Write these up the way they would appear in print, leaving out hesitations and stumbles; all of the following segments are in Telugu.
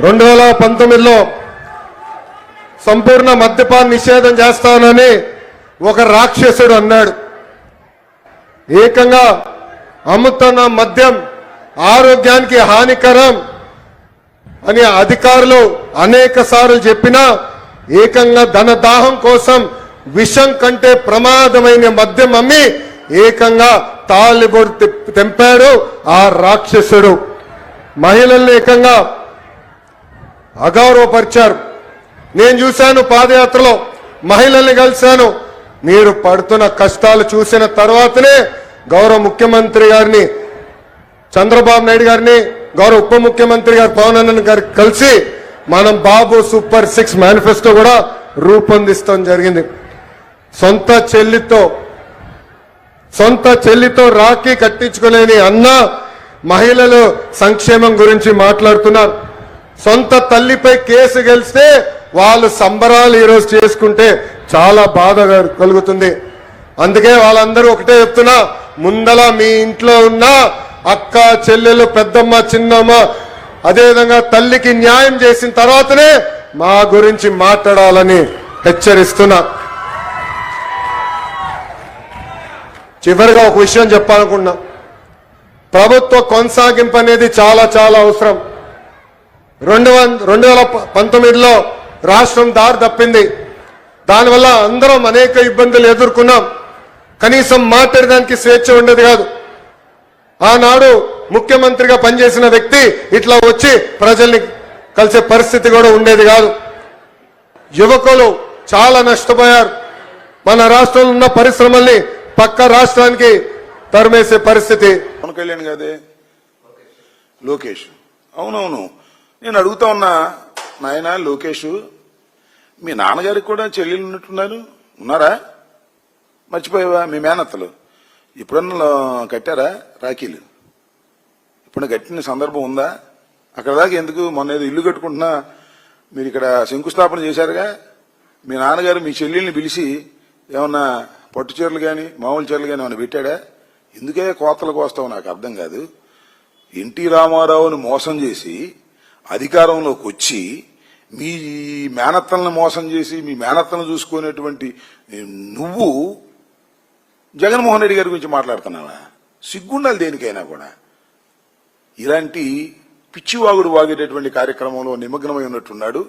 2019లో సంపూర్ణ మద్యపాన నిషేధం చేస్తానని ఒక రాక్షసుడు అన్నాడు. ఏకంగా అమ్ముతున్న మద్యం ఆరోగ్యానికి హానికరం అని అధికారులు అనేక సార్లు చెప్పినా ఏకంగా ధనదాహం కోసం విషం కంటే ప్రమాదమైన మద్యం అమ్మి ఏకంగా తాలిబొడు తెంపాడు ఆ రాక్షసుడు. మహిళల్ని ఏకంగా అగౌరవపరిచారు. నేను చూశాను, పాదయాత్రలో మహిళల్ని కలిశాను. మీరు పడుతున్న కష్టాలు చూసిన తర్వాతనే గౌరవ ముఖ్యమంత్రి గారిని చంద్రబాబు నాయుడు గారిని, గౌరవ ఉప ముఖ్యమంత్రి గారు పవన్ కళ్యాణ్ గారు కలిసి మనం బాబు సూపర్ 6 మేనిఫెస్టో కూడా రూపొందిస్తాం జరిగింది. సొంత చెల్లితో రాఖీ కట్టించుకోలేని అన్న మహిళలు సంక్షేమం గురించి మాట్లాడుతున్నారు. సొంత తల్లిపై కేసు గెలిస్తే వాళ్ళు సంబరాలు ఈరోజు చేసుకుంటే చాలా బాధ కలుగుతుంది. అందుకే వాళ్ళందరూ ఒకటే చెప్తున్నా, ముందల మీ ఇంట్లో ఉన్న అక్క చెల్లెలు పెద్దమ్మ చిన్నమ్మ అదేవిధంగా తల్లికి న్యాయం చేసిన తర్వాతనే మా గురించి మాట్లాడాలని హెచ్చరిస్తున్నా. చివరిగా ఒక విషయం చెప్పాలనుకున్నా, ప్రభుత్వ కొనసాగింపు అనేది చాలా చాలా అవసరం. 2019లో రాష్ట్రం దారి తప్పింది. దానివల్ల అందరం అనేక ఇబ్బందులు ఎదుర్కొన్నాం. కనీసం మాట్లాడడానికి స్వేచ్ఛ ఉండేది కాదు. ఆనాడు ముఖ్యమంత్రిగా పనిచేసిన వ్యక్తి ఇట్లా వచ్చి ప్రజల్ని కలిసే పరిస్థితి కూడా ఉండేది కాదు. యువకులు చాలా నష్టపోయారు. మన రాష్ట్రంలో ఉన్న పరిశ్రమల్ని పక్క రాష్ట్రానికి తరిమేసే పరిస్థితి. పవన్ కళ్యాణ్ గాదే లోకేష్. అవునవును, నేను అడుగుతా ఉన్నా, నాయన లోకేష్, మీ నాన్నగారికి కూడా చెల్లెలు ఉన్నట్టున్నారు, ఉన్నారా? మర్చిపోయావా? మీ మేనత్తలు ఎప్పుడన్నా కట్టారా రాఖీలు? ఇప్పుడు కట్టిన సందర్భం ఉందా? అక్కడ దాకా ఎందుకు? మొన్న ఏదో ఇల్లు కట్టుకుంటున్నా మీరు ఇక్కడ శంకుస్థాపన చేశారుగా. మీ నాన్నగారు మీ చెల్లెల్ని పిలిచి ఏమన్నా పట్టు చీరలు కానీ మామూలు చీరలు కానీ ఏమైనా పెట్టాడా? ఎందుకే కోతలకు వస్తావు నాకు అర్థం కాదు. ఎన్టీ రామారావుని మోసం చేసి అధికారంలోకి వచ్చి మీ మేనత్తలను మోసం చేసి మీ మేనత్తలను చూసుకునేటువంటి నువ్వు జగన్మోహన్ రెడ్డి గారి గురించి మాట్లాడుతున్నావా? సిగ్గుండాలి దేనికైనా కూడా. ఇలాంటి పిచ్చివాగుడు వాగేటటువంటి కార్యక్రమంలో నిమగ్నమై ఉన్నట్టున్నాడు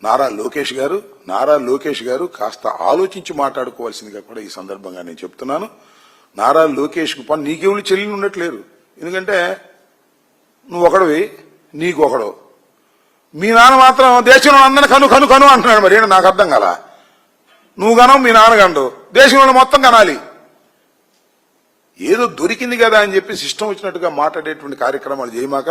నారా లోకేష్ గారు కాస్త ఆలోచించి మాట్లాడుకోవాల్సిందిగా కూడా ఈ సందర్భంగా నేను చెప్తున్నాను. నారా లోకేష్ కు పని నీకెవరు చెల్లిని ఉన్నట్లేరు. ఎందుకంటే నువ్వు ఒకడివి, నీకు ఒకడు. మీ నాన్న మాత్రం దేశంలో అందరిని కను అంటున్నాడు. మరి ఏంటో నాకు అర్థం కాల. నువ్వు కనవు, మీ నాన్న కనడు, దేశంలో మొత్తం కనాలి. ఏదో దొరికింది కదా అని చెప్పి ఇష్టం వచ్చినట్టుగా మాట్లాడేటువంటి కార్యక్రమాలు చేయమాక.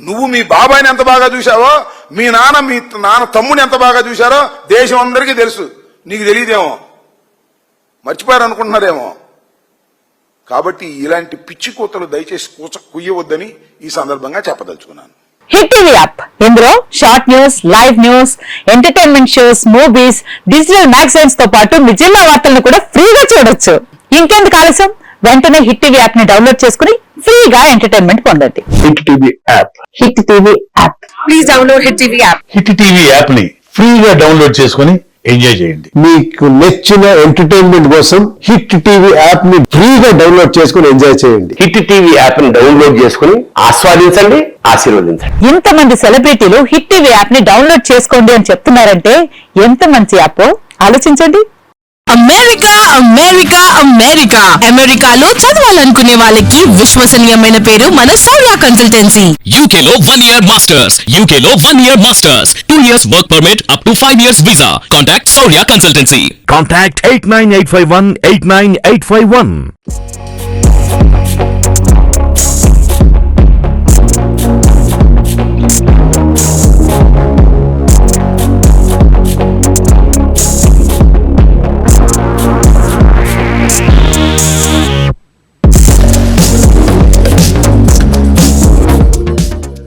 నువ్వు మీ బాబాయిని ఎంత బాగా చూశావో, మీ నాన్న తమ్ముని ఎంత బాగా చూశారో దేశం అందరికీ తెలుసు. నీకు తెలియదేమో, మర్చిపోయారు అనుకుంటున్నారేమో. కాబట్టి ఇలాంటి పిచ్చి కూతలు దయచేసి కుయ్యవద్దని ఈ సందర్భంగా చెప్పదలుచుకున్నాను. హిట్ టీవీ యాప్, ఇందులో short news, live news, entertainment shows, movies, digital magazines తో పాటు మీ జిల్లా వార్తలను కూడా ఫ్రీగా చూడొచ్చు. ఇంకెందుకు ఆలస్యం, వెంటనే హిట్ టీవీ యాప్ ని డౌన్లోడ్ చేసుకుని ఫ్రీగా ఎంటర్టైన్మెంట్ పొందండి. Hit TV app. Please download hit TV app. Hit TV app ని ఫ్రీగా డౌన్లోడ్ చేసుకుని ఎంజాయ్ చేయండి. మీకు నచ్చిన ఎంటర్టైన్మెంట్ కోసం హిట్ టీవీ యాప్ ని ఫ్రీగా డౌన్లోడ్ చేసుకుని ఎంజాయ్ చేయండి. హిట్ టీవీ యాప్ ని డౌన్లోడ్ చేసుకుని ఆస్వాదించండి, ఆశీర్వదించండి. ఇంతమంది సెలబ్రిటీలు హిట్ టీవీ యాప్ ని డౌన్లోడ్ చేసుకోండి అని చెప్తున్నారంటే ఎంత మంచి యాప్ ఆలోచించండి. అమెరికా అమెరికాలో చదవాలనుకునే వాళ్ళకి విశ్వసనీయమైన పేరు మన శౌర్య కన్సల్టెన్సీ. UK లో 1 year masters, 2 years work permit up to 5 years visa. Contact Shaurya Consultancy. Contact 89851 89851.